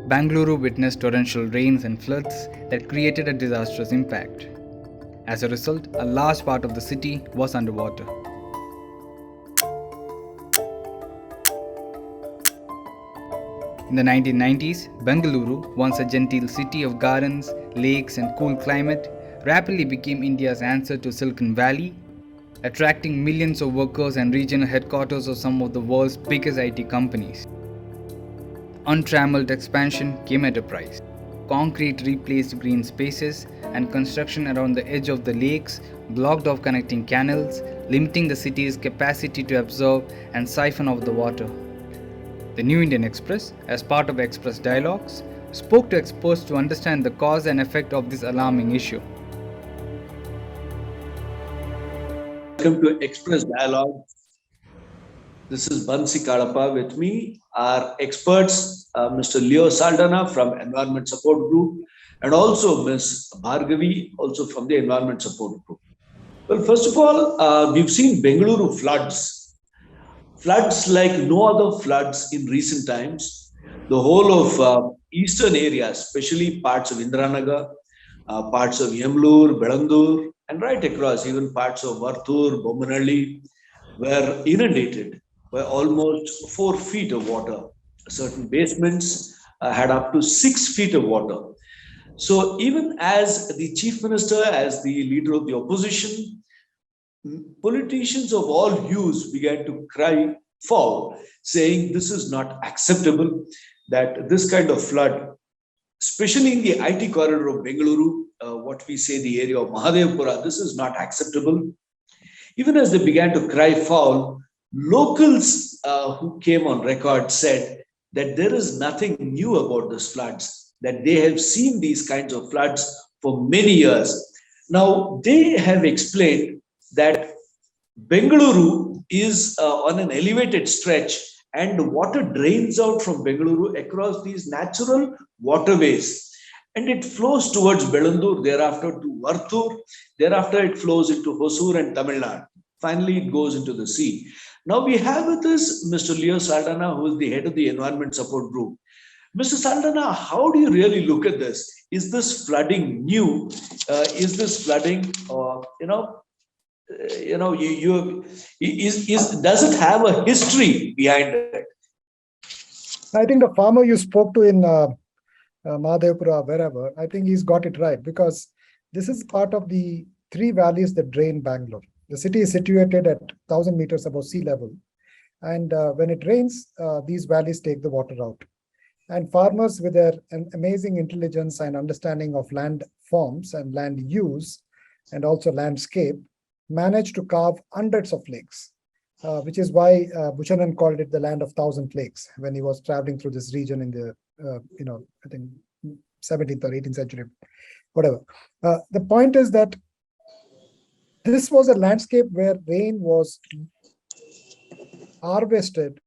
Bengaluru witnessed torrential rains and floods that created a disastrous impact. As a result, a large part of the city was underwater. In the 1990s, Bengaluru, once a genteel city of gardens, lakes, and cool climate, rapidly became India's answer to Silicon Valley, attracting millions of workers and regional headquarters of some of the world's biggest IT companies. Untrammeled expansion came at a price. Concrete replaced green spaces, and construction around the edge of the lakes blocked off connecting canals, limiting the city's capacity to absorb and siphon off the water. The New Indian Express, as part of Express Dialogues, spoke to experts to understand the cause and effect of this alarming issue. Welcome to Express Dialogue. This is Bansi Kadapa. With me are experts, Mr. Leo Saldana from Environment Support Group, and also Ms. Bhargavi, also from the Environment Support Group. Well, first of all, we've seen Bengaluru floods like no other floods in recent times. The whole of eastern areas, especially parts of Indiranagar, parts of Yemlur, Belandur, and right across, even parts of Varthur, Bommanhalli, were inundated by almost 4 feet of water. Certain basements had up to 6 feet of water. So even as the chief minister, as the leader of the opposition, politicians of all hues began to cry foul, saying this is not acceptable, that this kind of flood, especially in the IT corridor of Bengaluru, what we say the area of Mahadevpura, this is not acceptable. Even as they began to cry foul, locals who came on record said that there is nothing new about these floods, that they have seen these kinds of floods for many years. Now, they have explained that Bengaluru is on an elevated stretch and water drains out from Bengaluru across these natural waterways. And it flows towards Belandur, thereafter to Varthur, thereafter it flows into Hosur and Tamil Nadu. Finally, it goes into the sea. Now we have with us Mr. Leo Saldana, who is the head of the Environment Support Group. Mr. Saldana, how do you really look at this? Is this flooding new? Is this flooding, does it have a history behind it? I think the farmer you spoke to in Mahadevpura, wherever, I think he's got it right, because this is part of the 3 valleys that drain Bangalore. The city is situated at 1,000 meters above sea level. And when it rains, these valleys take the water out. And farmers, with their amazing intelligence and understanding of land forms and land use, and also landscape, managed to carve hundreds of lakes, which is why Buchanan called it the land of 1,000 lakes when he was traveling through this region in the, I think 17th or 18th century, whatever. The point is that this was a landscape where rain was harvested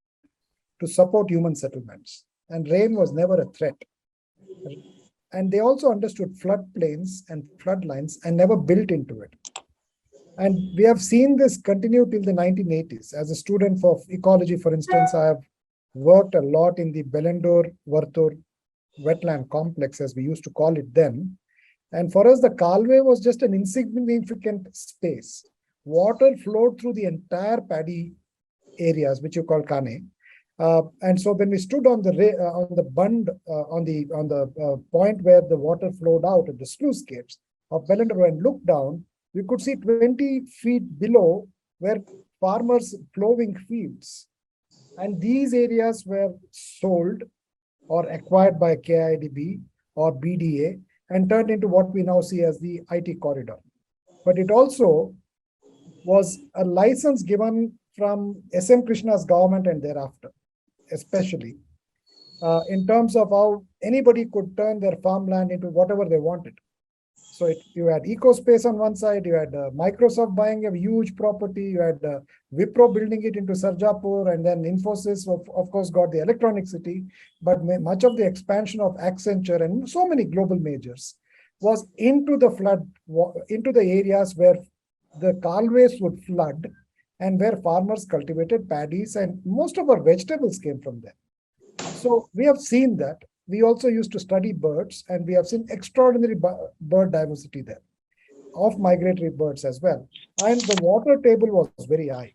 to support human settlements, and rain was never a threat. And they also understood floodplains and floodlines and never built into it. And we have seen this continue till the 1980s. As a student of ecology, for instance, I have worked a lot in the Belandur-Varthur wetland complex, as we used to call it then. And for us, the Kalwe was just an insignificant space. Water flowed through the entire paddy areas, which you call Kane. And so when we stood on the bund, on the point where the water flowed out at the sluice gates of Belandur and looked down, we could see 20 feet below were farmers plowing fields. And these areas were sold or acquired by KIDB or BDA and turned into what we now see as the IT corridor. But it also was a license given from SM Krishna's government and thereafter, especially in terms of how anybody could turn their farmland into whatever they wanted. So you had EcoSpace on one side, you had Microsoft buying a huge property, you had Wipro building it into Sarjapur, and then Infosys, of course, got the electronic city. But much of the expansion of Accenture and so many global majors was into the flood, into the areas where the causeways would flood, and where farmers cultivated paddies, and most of our vegetables came from there. So we have seen that. We also used to study birds, and we have seen extraordinary bird diversity there, of migratory birds as well. And the water table was very high.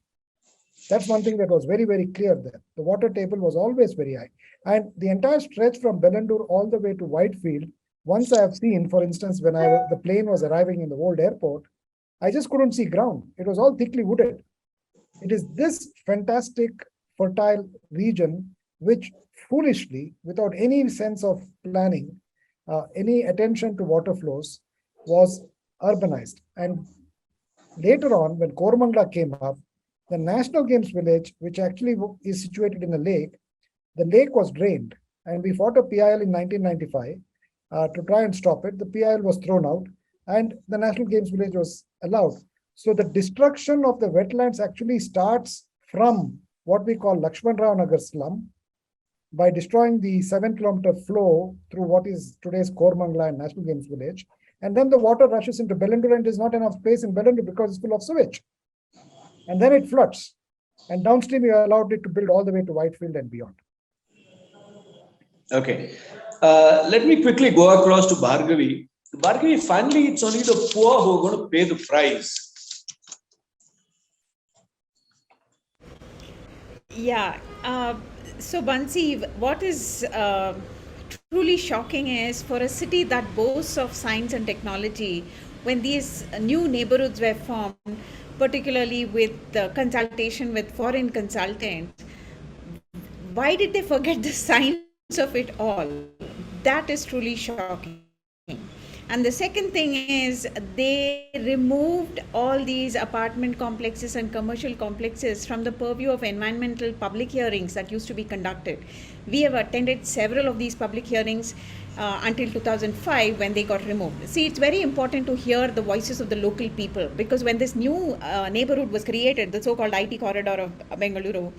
That's one thing that was very, very clear there. The water table was always very high. And the entire stretch from Bengaluru all the way to Whitefield, once I have seen, for instance, when the plane was arriving in the old airport, I just couldn't see ground. It was all thickly wooded. It is this fantastic, fertile region which foolishly, without any sense of planning, any attention to water flows, was urbanized. And later on, when Koramangala came up, the National Games village, which actually is situated in a lake, the lake was drained. And we fought a PIL in 1995 to try and stop it. The PIL was thrown out, and the National Games village was allowed. So the destruction of the wetlands actually starts from what we call Lakshman Rao Nagar slum, by destroying the 7-kilometer flow through what is today's Koramangala and National Games village. And then the water rushes into Bengaluru, and there's not enough space in Bengaluru because it's full of sewage. And then it floods. And downstream, you allowed it to build all the way to Whitefield and beyond. Okay. Let me quickly go across to Bhargavi. Bhargavi, finally, it's only the poor who are going to pay the price. Yeah. So, Bansi, what is truly shocking is for a city that boasts of science and technology, when these new neighborhoods were formed, particularly with the consultation with foreign consultants, why did they forget the science of it all? That is truly shocking. And the second thing is they removed all these apartment complexes and commercial complexes from the purview of environmental public hearings that used to be conducted. We have attended several of these public hearings until 2005 when they got removed. See, it's very important to hear the voices of the local people, because when this new neighborhood was created, the so-called IT corridor of Bengaluru,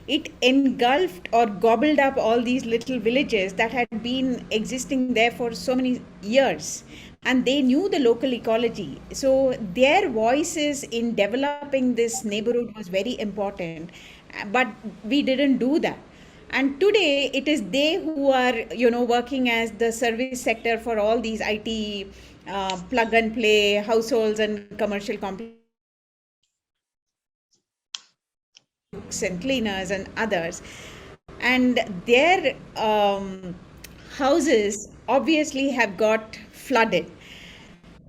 it engulfed or gobbled up all these little villages that had been existing there for so many years, and they knew the local ecology. So their voices in developing this neighborhood was very important, but we didn't do that. And today it is they who are working as the service sector for all these IT plug and play households and commercial complexes and cleaners and others, and their houses obviously have got flooded,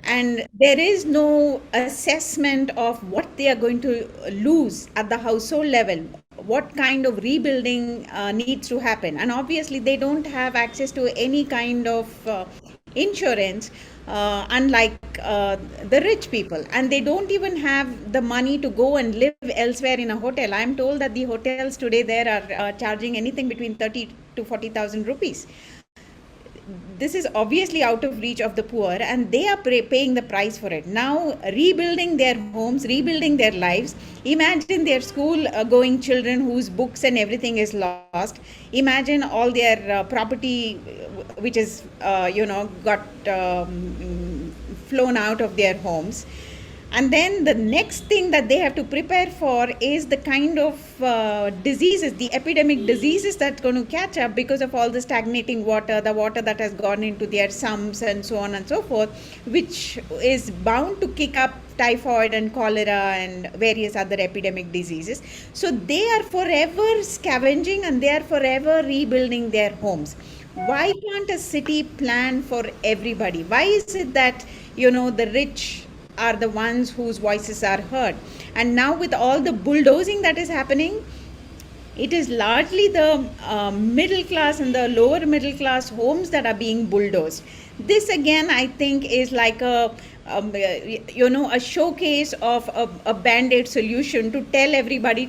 and there is no assessment of what they are going to lose at the household level, what kind of rebuilding needs to happen. And obviously they don't have access to any kind of insurance, unlike the rich people, and they don't even have the money to go and live elsewhere in a hotel. I'm told that the hotels today there are charging anything between 30 to 40,000 rupees. This is obviously out of reach of the poor, and they are paying the price for it. Now, rebuilding their homes, rebuilding their lives. Imagine their school going children whose books and everything is lost. Imagine all their property which is, got flown out of their homes. And then the next thing that they have to prepare for is the kind of diseases, the epidemic diseases that's going to catch up because of all the stagnating water, the water that has gone into their sumps and so on and so forth, which is bound to kick up typhoid and cholera and various other epidemic diseases. So they are forever scavenging and they are forever rebuilding their homes. Why can't a city plan for everybody? Why is it that, the rich are the ones whose voices are heard? And now with all the bulldozing that is happening, it is largely the middle class and the lower middle class homes that are being bulldozed. This again, I think, is like a showcase of a band-aid solution to tell everybody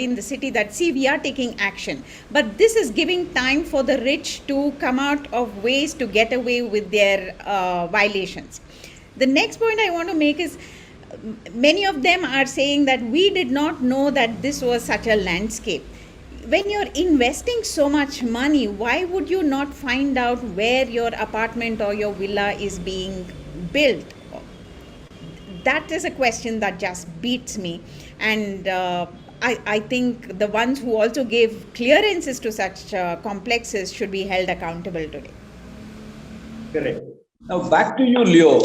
in the city that, see, we are taking action. But this is giving time for the rich to come out of ways to get away with their violations. The next point I want to make is, many of them are saying that we did not know that this was such a landscape. When you're investing so much money, why would you not find out where your apartment or your villa is being built? that is a question that just beats me. And I think the ones who also gave clearances to such complexes should be held accountable today. Correct. Now back to you, Leo.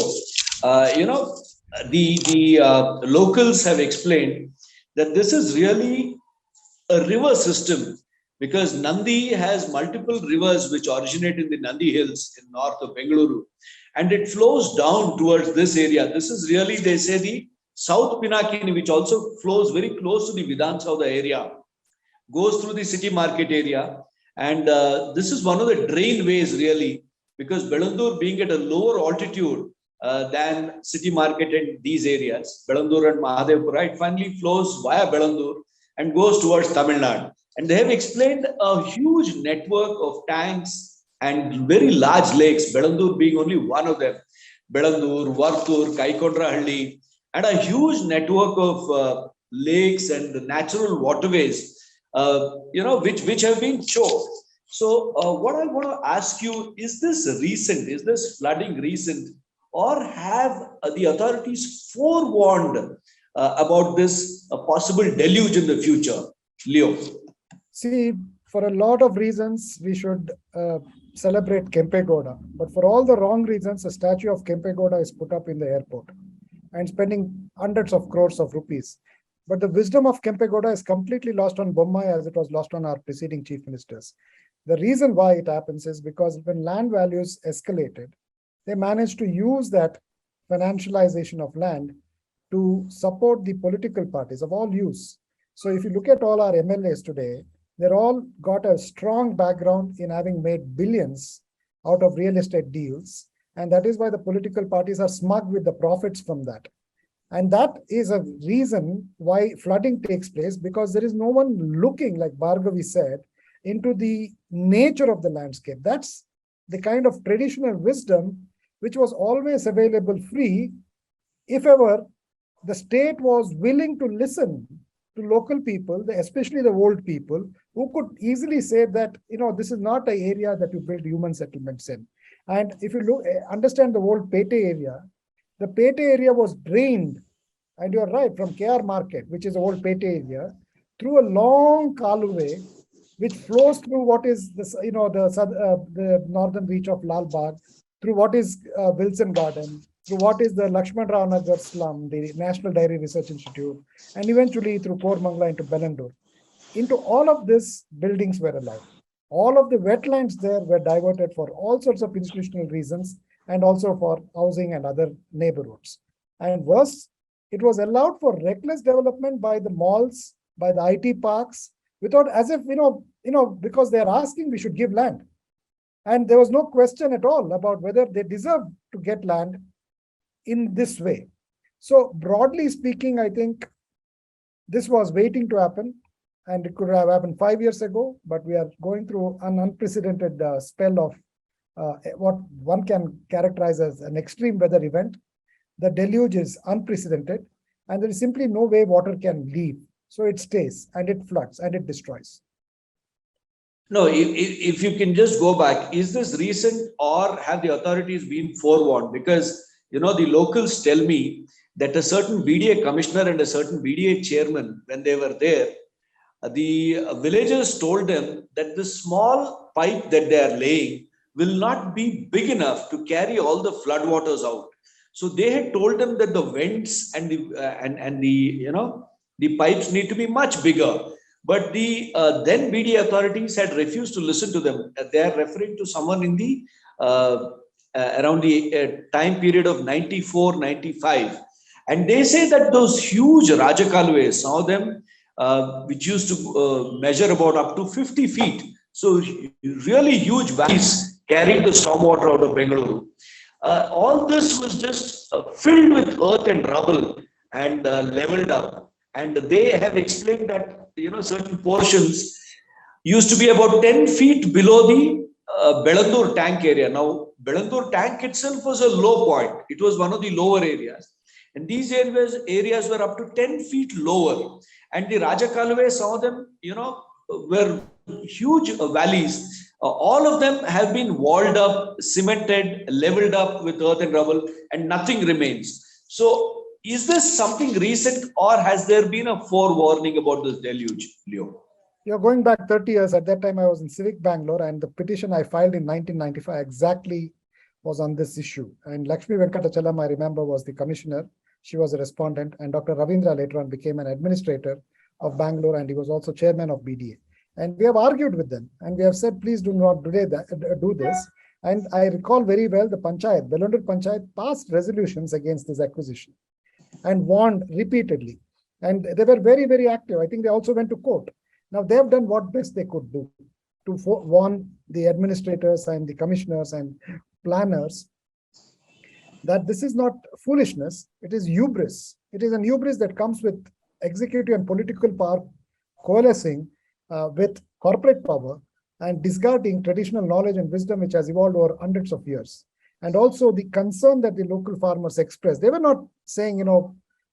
The locals have explained that this is really a river system, because Nandi has multiple rivers which originate in the Nandi Hills in north of Bengaluru, and it flows down towards this area. This is really, they say, the South Pinakini, which also flows very close to the Vidhan Saudha area, goes through the city market area, and this is one of the drainways really, because Belandur being at a lower altitude than city market and these areas, Belandur and Mahadevpura, it finally flows via Belandur and goes towards Tamil Nadu. And they have explained a huge network of tanks and very large lakes, Belandur being only one of them. Belandur, Vartur, Kaikondrahalli, and a huge network of lakes and natural waterways, which have been choked. So what I want to ask you, is this recent? Is this flooding recent? Or have the authorities forewarned about this possible deluge in the future? Leo. See, for a lot of reasons, we should celebrate Kempegowda. But for all the wrong reasons, a statue of Kempegowda is put up in the airport and spending hundreds of crores of rupees. But the wisdom of Kempegowda is completely lost on Bommai, as it was lost on our preceding chief ministers. The reason why it happens is because when land values escalated, they managed to use that financialization of land to support the political parties of all use. So if you look at all our MLAs today, they're all got a strong background in having made billions out of real estate deals. And that is why the political parties are smug with the profits from that. And that is a reason why flooding takes place, because there is no one looking, like Bhargavi said, into the nature of the landscape. That's the kind of traditional wisdom which was always available free, if ever the state was willing to listen to local people, especially the old people, who could easily say that, this is not an area that you build human settlements in. And if you understand the old Pete area, the Pete area was drained, and you're right, from KR Market, which is the old Pete area, through a long kaluve, which flows through what is this, the northern reach of Lal Bagh, through what is Wilson Garden, through what is the Lakshman Rao Nagar slum, the National Dairy Research Institute, and eventually through Kormangla into Belandur. Into all of this, buildings were allowed. All of the wetlands there were diverted for all sorts of institutional reasons, and also for housing and other neighborhoods. And worse, it was allowed for reckless development by the malls, by the IT parks, without, as if, because they're asking, we should give land. And there was no question at all about whether they deserve to get land in this way. So broadly speaking, I think this was waiting to happen, and it could have happened 5 years ago, but we are going through an unprecedented spell of what one can characterize as an extreme weather event. The deluge is unprecedented, and there is simply no way water can leave. So it stays, and it floods, and it destroys. No, if you can just go back, is this recent, or have the authorities been forewarned? Because, the locals tell me that a certain BDA commissioner and a certain BDA chairman, when they were there, the villagers told them that the small pipe that they are laying will not be big enough to carry all the flood waters out. So they had told them that the vents and the pipes need to be much bigger. But the then BDA authorities had refused to listen to them. They are referring to someone in the around the time period of 94, 95. And they say that those huge Rajakalways, some of them which used to measure about up to 50 feet. So really huge valleys carrying the stormwater out of Bengaluru. All this was just filled with earth and rubble and leveled up. And they have explained that, certain portions used to be about 10 feet below the Belandur tank area. Now, Belandur tank itself was a low point. It was one of the lower areas. And these areas were up to 10 feet lower. And the Rajakalwe, some of them, were huge valleys. All of them have been walled up, cemented, leveled up with earth and rubble, and nothing remains. So is this something recent or has there been a forewarning about this deluge, Leo? You're going back 30 years. At that time, I was in Civic Bangalore, and the petition I filed in 1995 exactly was on this issue. And Lakshmi Venkatachalam, I remember, was the commissioner. She was a respondent, and Dr. Ravindra later on became an administrator of Bangalore, and he was also chairman of BDA. And we have argued with them, and we have said, please do not do this. And I recall very well the Panchayat, Belundur Panchayat, passed resolutions against this acquisition and warned repeatedly. And they were very, very active. I think they also went to court. Now, they have done what best they could do to warn the administrators and the commissioners and planners that this is not foolishness, it is hubris. It is an hubris that comes with executive and political power coalescing with corporate power and discarding traditional knowledge and wisdom which has evolved over hundreds of years. And also the concern that the local farmers expressed. They were not saying,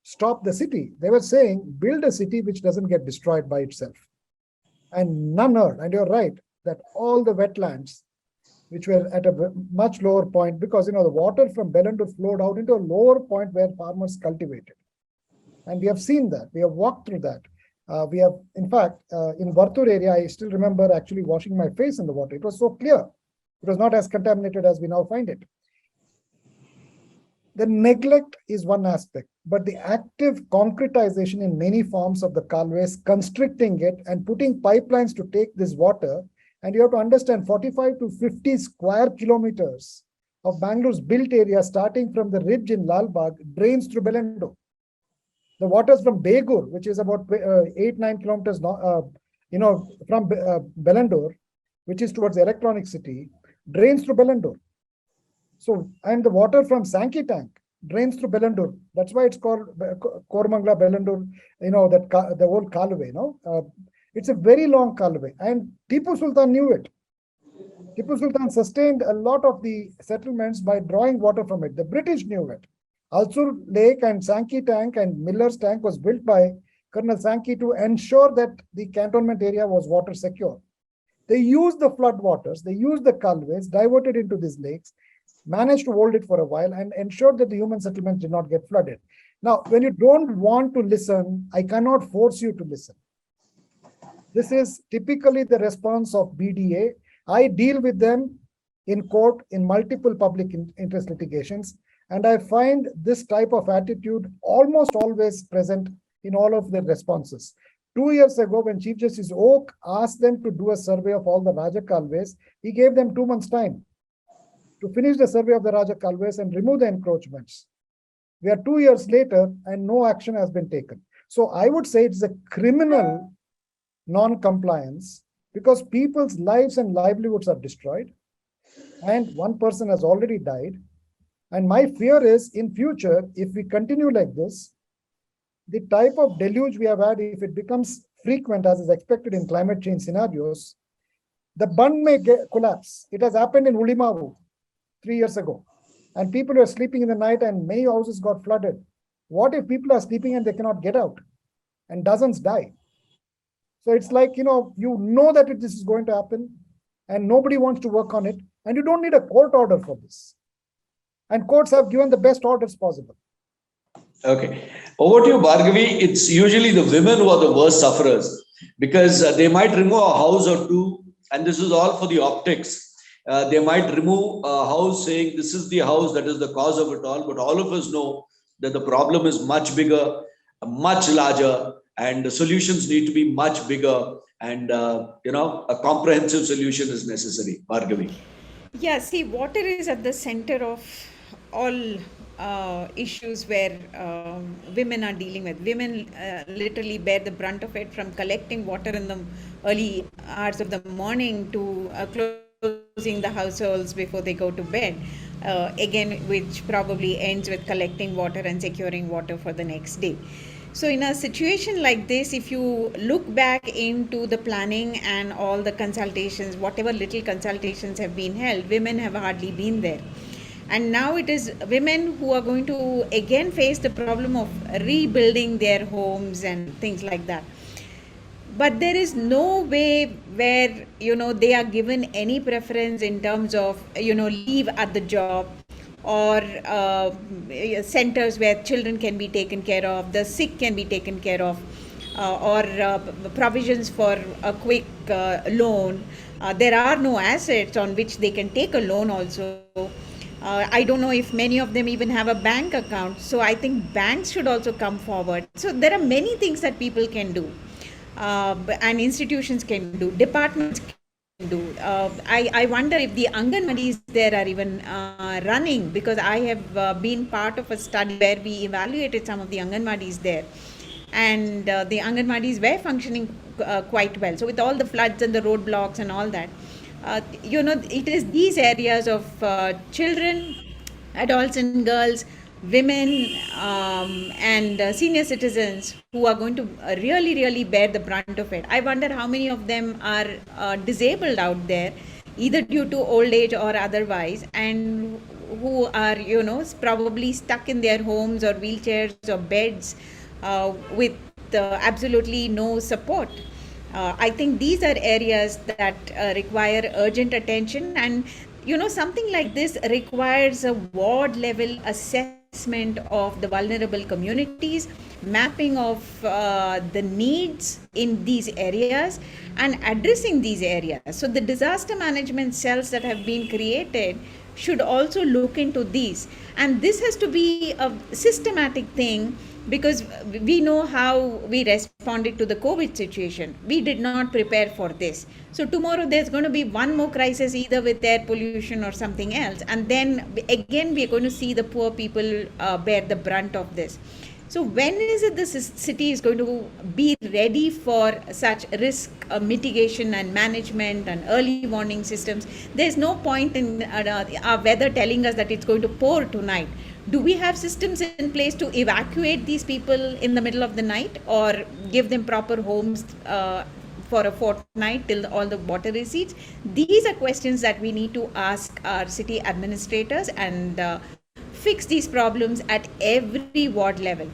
stop the city. They were saying, build a city which doesn't get destroyed by itself. And none heard. And you're right that all the wetlands, which were at a much lower point, because the water from Belundur flowed out into a lower point where farmers cultivated. And we have seen that. We have walked through that. We have, in fact, in Vartur area, I still remember actually washing my face in the water. It was so clear. It was not as contaminated as we now find it. The neglect is one aspect, but the active concretization in many forms of the Kalways, constricting it and putting pipelines to take this water. And you have to understand 45 to 50 square kilometers of Bangalore's built area, starting from the ridge in Lalbagh, drains through Belundur. The waters from Begur, which is about 8-9 kilometers, from Belundur, which is towards the electronic city, drains through Belundur. So, and the water from Sankey Tank drains through Belundur. That's why it's called Kormangla Belundur, the whole Kalway, it's a very long Kalway. And Tipu Sultan knew it. Tipu Sultan sustained a lot of the settlements by drawing water from it. The British knew it. Alsur Lake and Sankey Tank and Miller's Tank was built by Colonel Sankey to ensure that the cantonment area was water secure. They used the flood waters, they used the Kalways, diverted into these lakes, managed to hold it for a while and ensured that the human settlements did not get flooded. Now, when you don't want to listen, I cannot force you to listen. This is typically the response of BDA. I deal with them in court in multiple public interest litigations, and I find this type of attitude almost always present in all of their responses. 2 years ago, when Chief Justice Oak asked them to do a survey of all the Raja Kalways, he gave them 2 months' time to finish the survey of the Raja Kalways and remove the encroachments. We are 2 years later and no action has been taken. So I would say it's a criminal non-compliance because people's lives and livelihoods are destroyed and one person has already died. And my fear is in future, if we continue like this, the type of deluge we have had, if it becomes frequent as is expected in climate change scenarios, the bund may collapse. It has happened in Ulimavu 3 years ago. And people were sleeping in the night and many houses got flooded. What if people are sleeping and they cannot get out and dozens die? So it's like, you know that this is going to happen and nobody wants to work on it. And you don't need a court order for this. And courts have given the best orders possible. Okay. Over to you, Bhargavi. It's usually the women who are the worst sufferers because they might remove a house or two, and this is all for the optics. They might remove a house saying this is the house that is the cause of it all, but all of us know that the problem is much bigger, much larger, and the solutions need to be much bigger, and a comprehensive solution is necessary. Bhargavi. Yeah, see, water is at the center of all issues where women are dealing with. Women literally bear the brunt of it, from collecting water in the early hours of the morning to closing the households before they go to bed. Again, which probably ends with collecting water and securing water for the next day. So in a situation like this, if you look back into the planning and all the consultations, whatever little consultations have been held, women have hardly been there. And now it is women who are going to again face the problem of rebuilding their homes and things like that. But there is no way where, they are given any preference in terms of, leave at the job or centers where children can be taken care of, the sick can be taken care of, or provisions for a quick loan. There are no assets on which they can take a loan also. I don't know if many of them even have a bank account. So I think banks should also come forward. So there are many things that people can do, and institutions can do, departments can do. I wonder if the Anganwadis there are even running, because I have been part of a study where we evaluated some of the Anganwadis there. And the Anganwadis were functioning quite well. So with all the floods and the roadblocks and all that, it is these areas of children, adults and girls, women, and senior citizens who are going to really bear the brunt of it. I wonder how many of them are disabled out there, either due to old age or otherwise, and who are probably stuck in their homes or wheelchairs or beds, with absolutely no support. I think these are areas that require urgent attention, and something like this requires a ward level assessment of the vulnerable communities, mapping of the needs in these areas, and addressing these areas. So the disaster management cells that have been created should also look into these, and this has to be a systematic thing, because we know how we responded to the COVID situation. We did not prepare for this. So tomorrow there's going to be one more crisis, either with air pollution or something else, and then again we're going to see the poor people bear the brunt of this. So when is it the city is going to be ready for such risk mitigation and management and early warning systems? There's no point in our weather telling us that it's going to pour tonight. Do we have systems in place to evacuate these people in the middle of the night, or give them proper homes for a fortnight till all the water recedes? These are questions that we need to ask our city administrators, and fix these problems at every ward level.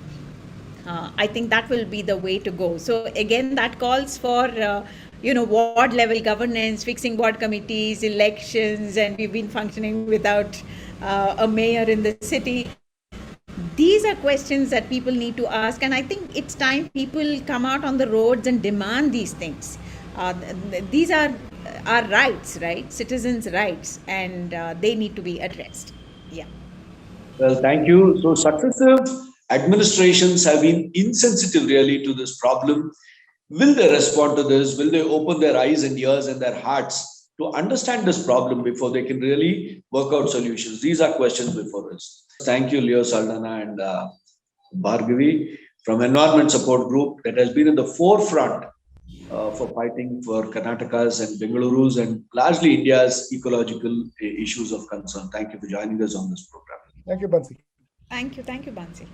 I think that will be the way to go. So again, that calls for ward level governance, fixing ward committees, elections, and we've been functioning without a mayor in the city. These are questions that people need to ask, and I think it's time people come out on the roads and demand these things. These are our rights, right? Citizens' rights, and they need to be addressed. Yeah. Well, thank you. So successive administrations have been insensitive really to this problem. Will they respond to this? Will they open their eyes and ears and their hearts to understand this problem before they can really work out solutions? These are questions before us. Thank you, Leo Saldana and Bhargavi from Environment Support Group that has been in the forefront for fighting for Karnataka's and Bengaluru's and largely India's ecological issues of concern. Thank you for joining us on this program. Thank you, Bansi. Thank you, Bansi.